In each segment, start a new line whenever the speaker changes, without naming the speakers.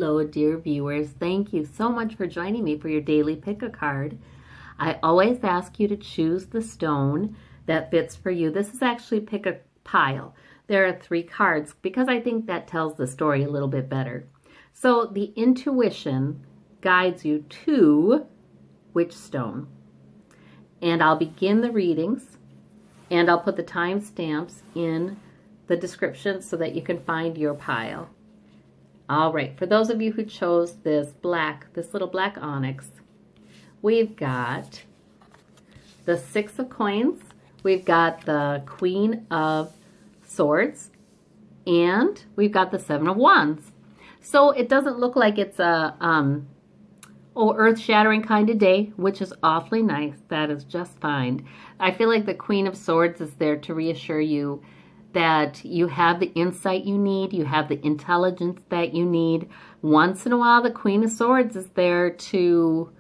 Hello, dear viewers. Thank you so much for joining me for your daily pick a card. I always ask you to choose the stone that fits for you. This is actually pick a pile. There are 3 cards because I think that tells the story a little bit better. So the intuition guides you to which stone. And I'll begin the readings and I'll put the timestamps in the description so that you can find your pile. All right, for those of you who chose this little black onyx, we've got the 6 of coins, we've got the Queen of Swords, and we've got the 7 of wands. So it doesn't look like it's a earth-shattering kind of day, which is awfully nice. That is just fine. I feel like the Queen of Swords is there to reassure you that you have the insight you need, you have the intelligence that you need. Once in a while, the Queen of Swords is there to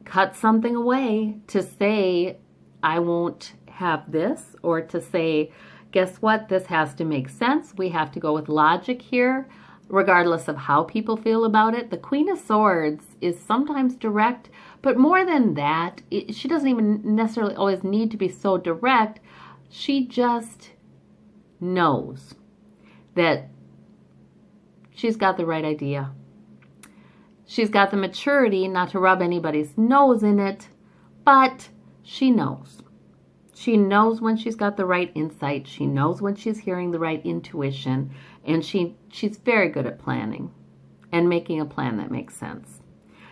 cut something away, to say, I won't have this, or to say, guess what, this has to make sense. We have to go with logic here, regardless of how people feel about it. The Queen of Swords is sometimes direct, but more than that, she doesn't even necessarily always need to be so direct. She just knows that she's got the right idea. She's got the maturity not to rub anybody's nose in it, but she knows. She knows when she's got the right insight. She knows when she's hearing the right intuition, and she's very good at planning and making a plan that makes sense.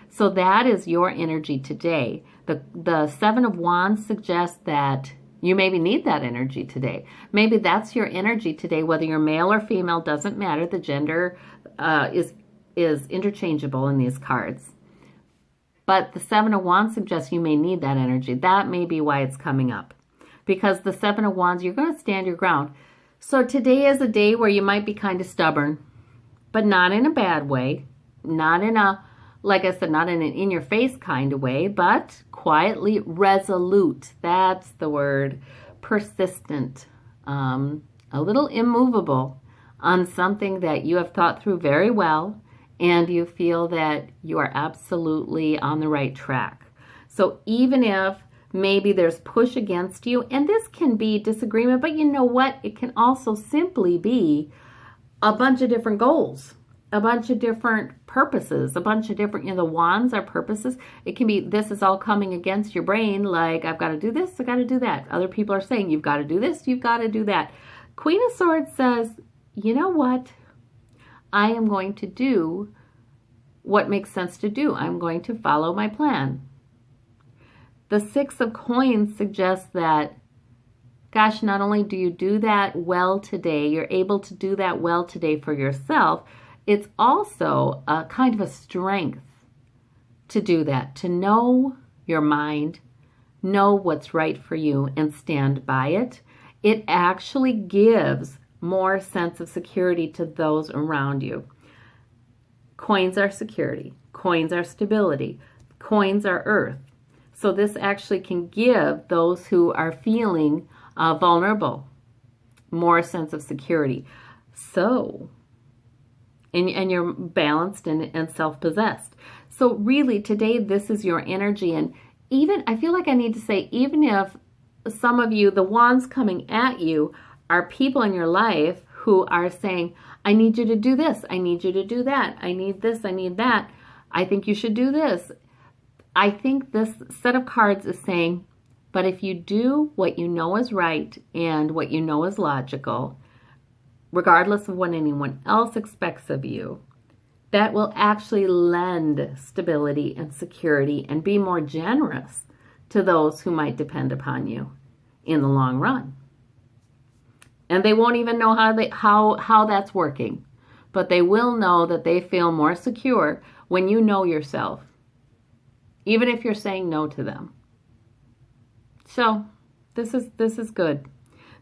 So that is your energy today. The 7 of wands suggests that you maybe need that energy today. Maybe that's your energy today, whether you're male or female, doesn't matter. The gender is interchangeable in these cards. But the 7 of wands suggests you may need that energy. That may be why it's coming up. Because the 7 of wands, you're going to stand your ground. So today is a day where you might be kind of stubborn, but not in a bad way. Not in a, like I said, not in an in-your-face kind of way, but quietly resolute. That's the word. Persistent. A little immovable on something that you have thought through very well, and you feel that you are absolutely on the right track. So even if maybe there's push against you, and this can be disagreement, but you know what? It can also simply be a bunch of different goals, a bunch of different purposes, a bunch of different, the wands are purposes. It can be, this is all coming against your brain, like, I've got to do this, I've got to do that. Other people are saying, you've got to do this, you've got to do that. Queen of Swords says, you know what? I am going to do what makes sense to do. I'm going to follow my plan. The 6 of coins suggests that, gosh, not only do you do that well today, you're able to do that well today for yourself, it's also a kind of a strength to do that, to know your mind, know what's right for you, and stand by it. It actually gives more sense of security to those around you. Coins are security. Coins are stability. Coins are earth. So this actually can give those who are feeling vulnerable more sense of security. So, and you're balanced and self-possessed. So really today, this is your energy. And even, I feel like I need to say, even if some of you, the wands coming at you are people in your life who are saying, I need you to do this. I need you to do that. I need this. I need that. I think you should do this. I think this set of cards is saying, but if you do what you know is right and what you know is logical, regardless of what anyone else expects of you, that will actually lend stability and security and be more generous to those who might depend upon you in the long run. And they won't even know how that's working, but they will know that they feel more secure when you know yourself, even if you're saying no to them. So this is good.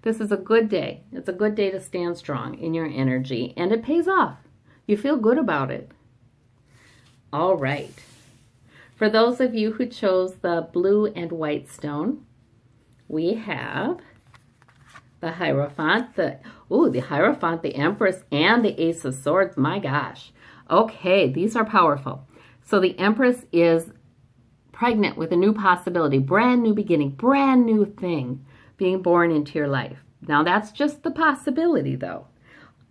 This is a good day. It's a good day to stand strong in your energy, and it pays off. You feel good about it. All right. For those of you who chose the blue and white stone, we have the Hierophant, the Hierophant, the Empress, and the Ace of Swords. My gosh. Okay, these are powerful. So the Empress is pregnant with a new possibility, brand new beginning, brand new thing being born into your life. Now that's just the possibility though.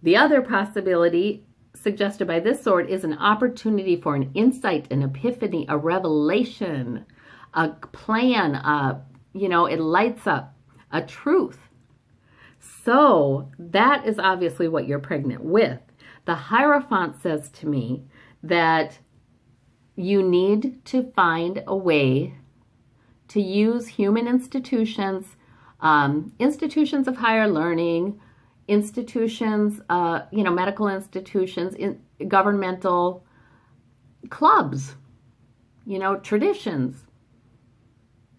The other possibility suggested by this sword is an opportunity for an insight, an epiphany, a revelation, a plan, it lights up, a truth. So that is obviously what you're pregnant with. The Hierophant says to me that you need to find a way to use human institutions, institutions of higher learning, institutions, medical institutions, governmental clubs, traditions,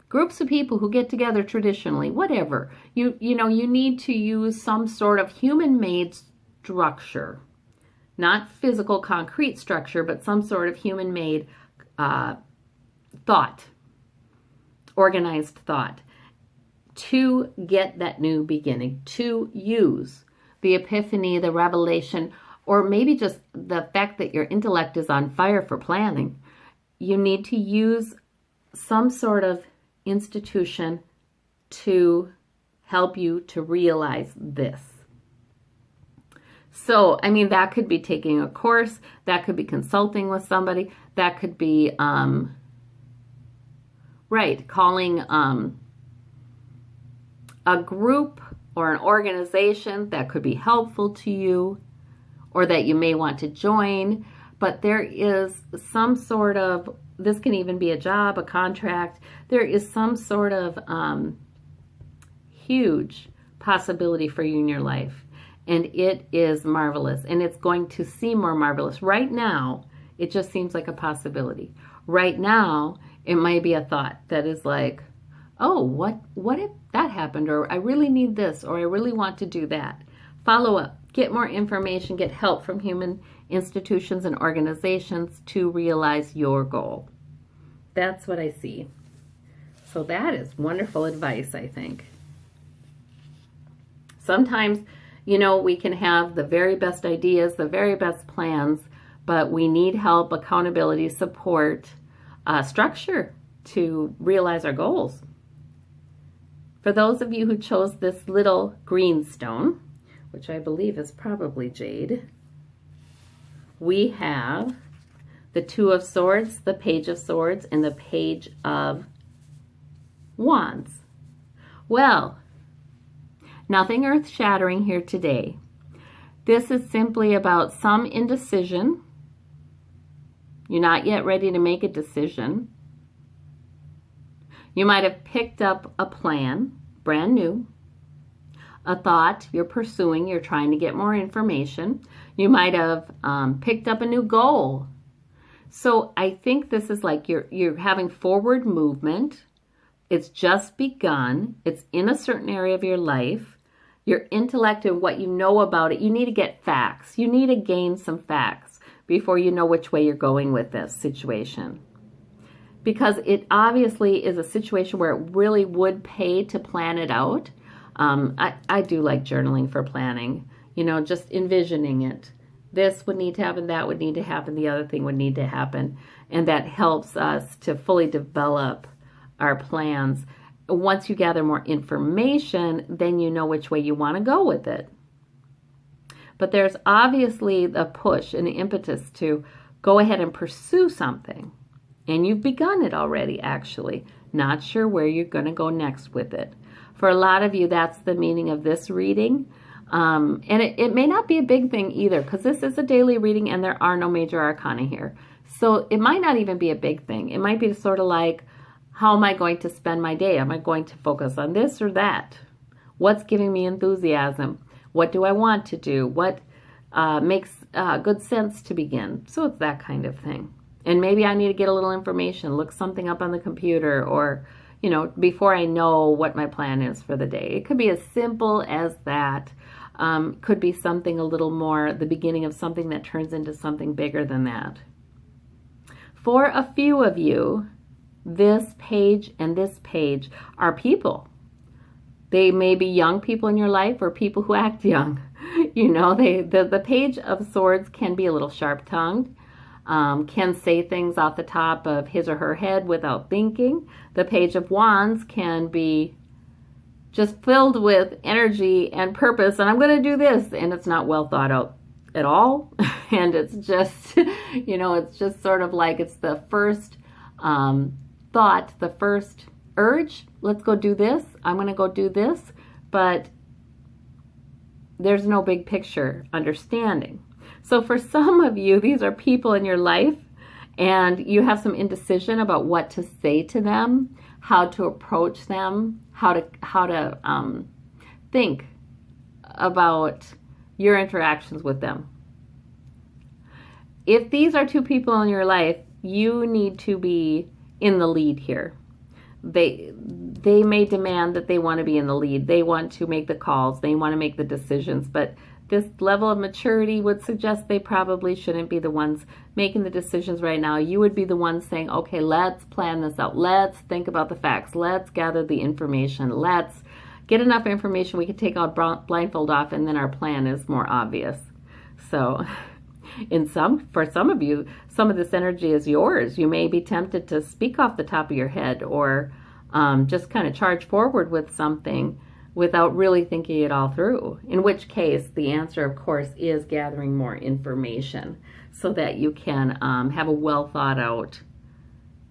groups of people who get together traditionally, whatever. You need to use some sort of human-made structure, not physical concrete structure, but some sort of human-made thought, organized thought, to get that new beginning, to use the epiphany, the revelation, or maybe just the fact that your intellect is on fire for planning. You need to use some sort of institution to help you to realize this. So, that could be taking a course, that could be consulting with somebody, that could be, calling a group or an organization that could be helpful to you or that you may want to join. But there is some sort of, this can even be a job, a contract, there is some sort of huge possibility for you in your life. And it is marvelous, and it's going to seem more marvelous. Right now, it just seems like a possibility. Right now, it might be a thought that is like, oh, what if that happened? Or I really need this, or I really want to do that. Follow up, get more information, get help from human institutions and organizations to realize your goal. That's what I see. So that is wonderful advice, I think. Sometimes, we can have the very best ideas, the very best plans, but we need help, accountability, support, structure to realize our goals. For those of you who chose this little green stone, which I believe is probably jade, we have the Two of Swords, the Page of Swords, and the Page of Wands. Well, nothing earth-shattering here today. This is simply about some indecision. You're not yet ready to make a decision. You might have picked up a plan, brand new, a thought you're pursuing, you're trying to get more information. You might have picked up a new goal. So I think this is like you're having forward movement. It's just begun. It's in a certain area of your life. Your intellect and what you know about it, you need to get facts. You need to gain some facts before you know which way you're going with this situation. Because it obviously is a situation where it really would pay to plan it out. I do like journaling for planning, just envisioning it. This would need to happen, that would need to happen, the other thing would need to happen. And that helps us to fully develop our plans. Once you gather more information, then you know which way you want to go with it. But there's obviously the push and the impetus to go ahead and pursue something. And you've begun it already, actually. Not sure where you're going to go next with it. For a lot of you, that's the meaning of this reading. And it may not be a big thing either, because this is a daily reading and there are no major arcana here. So it might not even be a big thing. It might be sort of like, how am I going to spend my day? Am I going to focus on this or that? What's giving me enthusiasm? What do I want to do? What makes good sense to begin? So it's that kind of thing. And maybe I need to get a little information, look something up on the computer, or, before I know what my plan is for the day. It could be as simple as that. Could be something a little more, the beginning of something that turns into something bigger than that. For a few of you, this page and this page are people. They may be young people in your life or people who act young. You know, the Page of Swords can be a little sharp-tongued, can say things off the top of his or her head without thinking. The Page of Wands can be just filled with energy and purpose, and I'm going to do this, and it's not well thought out at all. And it's just, you know, it's just sort of like it's the first thought, the first urge. Let's go do this. I'm going to go do this. But there's no big picture understanding. So for some of you, these are people in your life, and you have some indecision about what to say to them, how to approach them, how to think about your interactions with them. If these are two people in your life, you need to be in the lead here. They may demand that they want to be in the lead. They want to make the calls. They want to make the decisions. But this level of maturity would suggest they probably shouldn't be the ones making the decisions right now. You would be the ones saying, okay, let's plan this out. Let's think about the facts. Let's gather the information. Let's get enough information we can take our blindfold off, and then our plan is more obvious. So for some of you, some of this energy is yours. You may be tempted to speak off the top of your head, or just kind of charge forward with something without really thinking it all through. In which case, the answer, of course, is gathering more information so that you can have a well thought out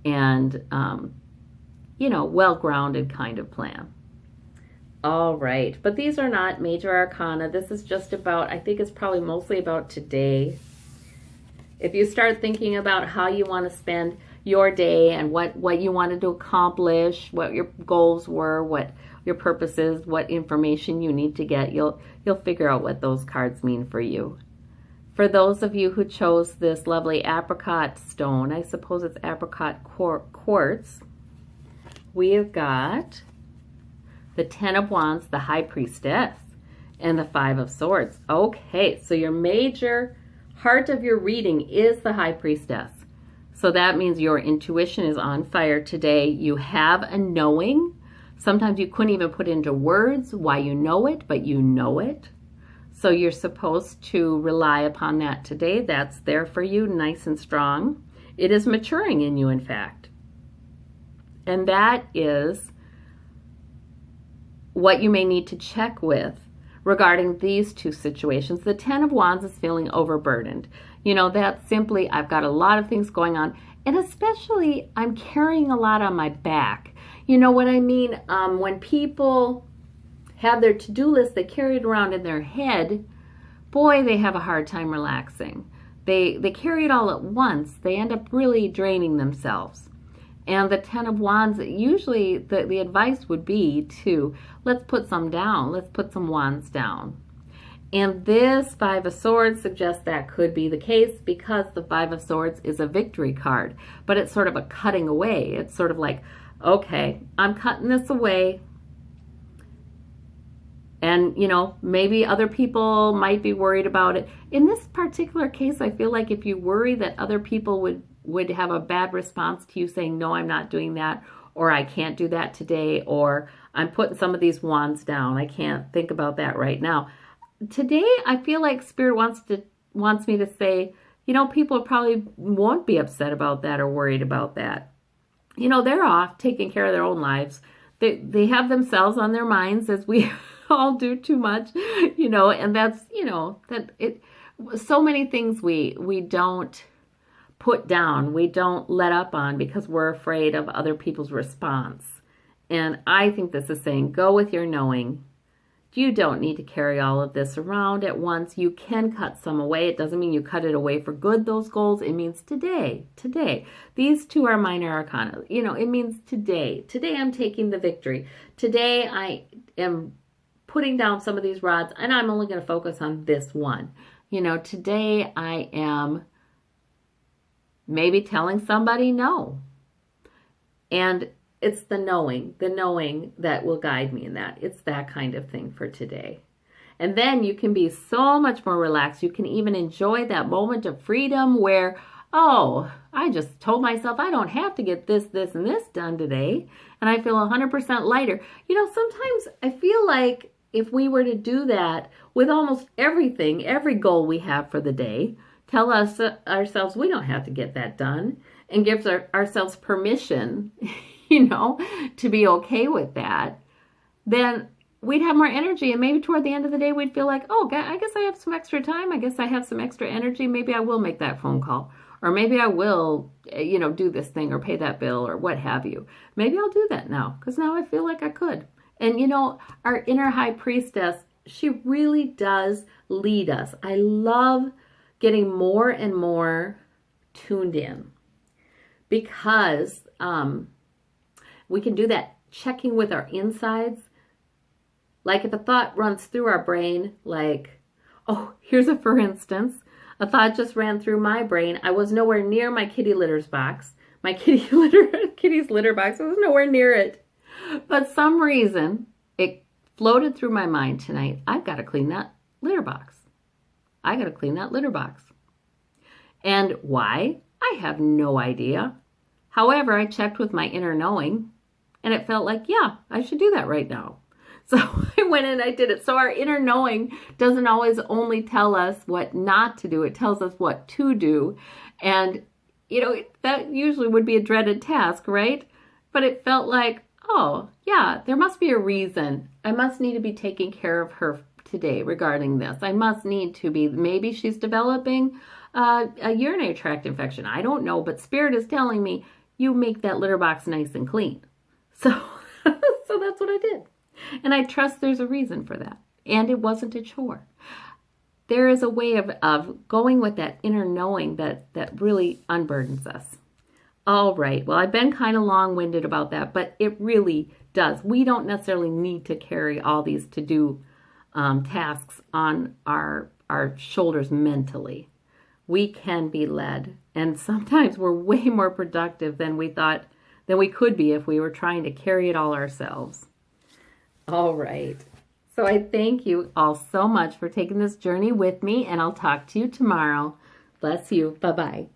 and, you know, well-grounded kind of plan. All right, but these are not major arcana. This is just about, I think it's probably mostly about today. If you start thinking about how you want to spend your day and what you wanted to accomplish, what your goals were, what your purpose is, what information you need to get, you'll figure out what those cards mean for you. For those of you who chose this lovely apricot stone, I suppose it's apricot quartz, we have got the Ten of Wands, the High Priestess, and the Five of Swords. Okay, so your major heart of your reading is the High Priestess. So that means your intuition is on fire today. You have a knowing. Sometimes you couldn't even put into words why you know it, but you know it. So you're supposed to rely upon that today. That's there for you, nice and strong. It is maturing in you, in fact. And that is what you may need to check with regarding these two situations. The Ten of Wands is feeling overburdened. You know, that's simply, I've got a lot of things going on, and especially I'm carrying a lot on my back. You know what I mean? When people have their to-do list, they carry it around in their head, boy, they have a hard time relaxing. They carry it all at once. They end up really draining themselves. And the Ten of Wands, usually the advice would be to, let's put some down. Let's put some wands down. And this Five of Swords suggests that could be the case, because the Five of Swords is a victory card. But it's sort of a cutting away. It's sort of like, okay, I'm cutting this away. And, you know, maybe other people might be worried about it. In this particular case, I feel like if you worry that other people would have a bad response to you saying, no, I'm not doing that, or I can't do that today, or I'm putting some of these wands down, I can't think about that right now. Today, I feel like Spirit wants me to say, you know, people probably won't be upset about that or worried about that. You know, they're off taking care of their own lives. They have themselves on their minds, as we all do too much, you know, and that's, you know, so many things we don't put down, we don't let up on because we're afraid of other people's response. And I think this is saying, go with your knowing. You don't need to carry all of this around at once. You can cut some away. It doesn't mean you cut it away for good, those goals. It means today. These two are minor arcana. You know, it means today. Today I'm taking the victory. Today I am putting down some of these rods, and I'm only going to focus on this one. You know, today I am maybe telling somebody no. And it's the knowing that will guide me in that. It's that kind of thing for today. And then you can be so much more relaxed. You can even enjoy that moment of freedom where, oh, I just told myself I don't have to get this, and this done today. And I feel 100% lighter. You know, sometimes I feel like if we were to do that with almost everything, every goal we have for the day, tell us ourselves we don't have to get that done, and gives ourselves permission, to be okay with that, then we'd have more energy. And maybe toward the end of the day, we'd feel like, oh, I guess I have some extra time. I guess I have some extra energy. Maybe I will make that phone call. Or maybe I will, do this thing or pay that bill or what have you. Maybe I'll do that now because now I feel like I could. And, our inner high priestess, she really does lead us. I love getting more and more tuned in because we can do that checking with our insides. Like if a thought runs through our brain, like, oh, here's a for instance. A thought just ran through my brain. I was nowhere near my kitty litters box. My kitty's litter box. I was nowhere near it. But some reason it floated through my mind tonight. I've got to clean that litter box. I got to clean that litter box. And why? I have no idea. However, I checked with my inner knowing and it felt like, yeah, I should do that right now. So I went and I did it. So our inner knowing doesn't always only tell us what not to do. It tells us what to do. And, that usually would be a dreaded task, right? But it felt like, oh, yeah, there must be a reason. I must need to be taking care of her today regarding this. I must need to be, maybe she's developing a urinary tract infection. I don't know, but Spirit is telling me, you make that litter box nice and clean. So that's what I did. And I trust there's a reason for that. And it wasn't a chore. There is a way of going with that inner knowing that really unburdens us. All right. Well, I've been kind of long-winded about that, but it really does. We don't necessarily need to carry all these to-do tasks on our shoulders mentally. We can be led. And sometimes we're way more productive than we could be if we were trying to carry it all ourselves. All right. So I thank you all so much for taking this journey with me, and I'll talk to you tomorrow. Bless you. Bye-bye.